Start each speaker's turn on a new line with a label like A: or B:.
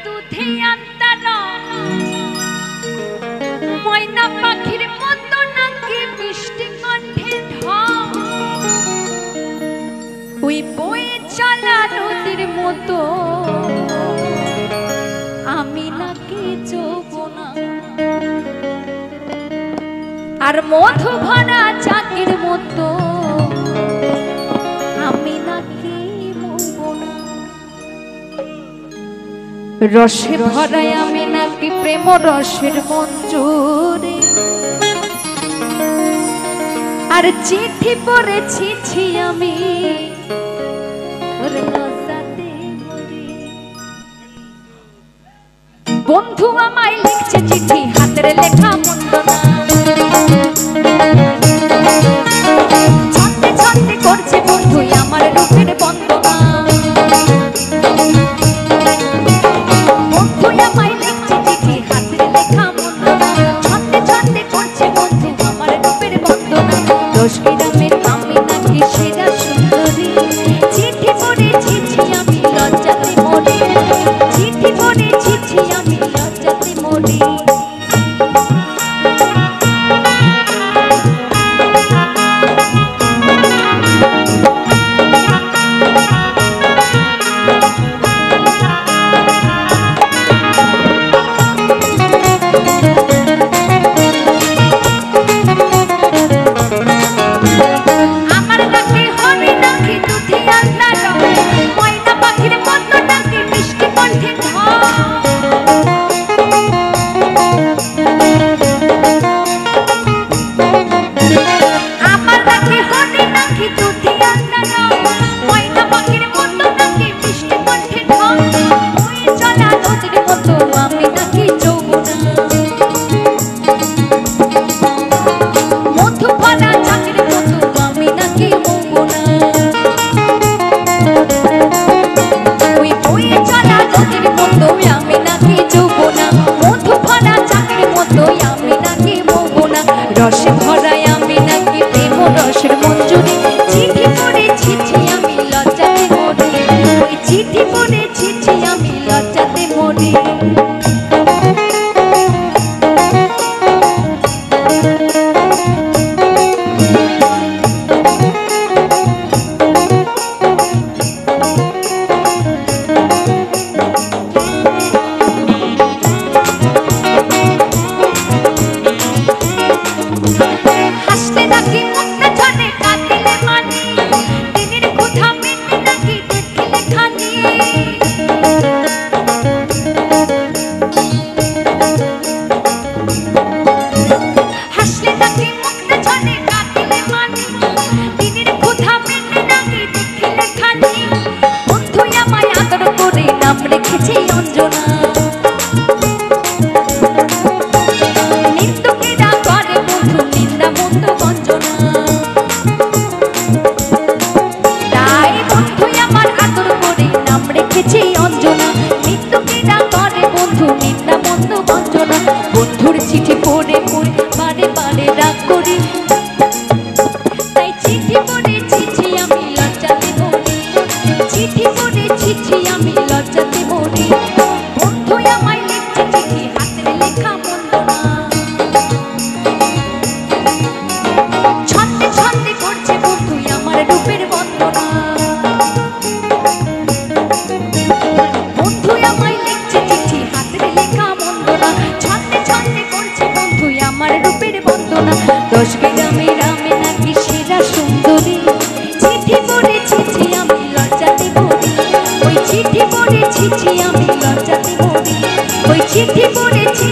A: দুধে আন্তারা ময়না পাখির মতো নাকি মিষ্টি কণ্ঠে ঢং ওই বয়ে চলা নদীর মতো আমি নাকি যৌবনা আর মধু ভরা চাকির মতো আমি নাকি মৌবনা রসে ভরায় আমি নাকি প্রেম রসের মঞ্জুরে আর চিঠি পড়েছি আমি বন্ধু আমায় লিখছে চিঠি হাতের লেখা মন্দ না ছন্দে ছন্দে করছে বন্ধু আমার রূপের বন্দনা বন্ধু আমায় লিখছে চিঠি হাতের লেখা মন্দ না ছন্দে ছন্দে করছে বন্ধু আমার রূপের বন্দনা দোষ গ্রামের আমি নাকি সেরা সুন্দরী চিঠি পড়েছি আমি লজ্জাতে মরি চিঠি পড়েছি আমি লজ্জাতে মরি রসে ভরায় আমি নাকি প্রেম রসের মঞ্জুরি চিঠি পড়েছি আমি লজ্জাতে মরি ওই চিঠি পড়েছি আমি লজ্জাতে মরি বন্ধুর চিঠি পড়ে পড়ে বারে বারে রাগ করি তাই চিঠি পড়েছি আমি লজ্জাতে মরি চিঠি পড়েছি আমি লজ্জাতে মরি বন্ধু আমায় লিখছে চিঠি হাতের লেখা মন্দ না ছন্দে ছন্দে করছে বন্ধু আমার রূপের বন্দনা বন্ধু আমায় লিখছে চিঠি হাতের লেখা মন্দ না ছন্দে ছন্দে করছে বন্ধু আমার রূপের বন্দনা দশ গ্রামের আমি নাকি সেরা সুন্দরী চিঠি পড়েছি আমি লজ্জাতে মরি ওই চিঠি পড়েছি আমি লজ্জাতে মরি ওই চিঠি পড়েছি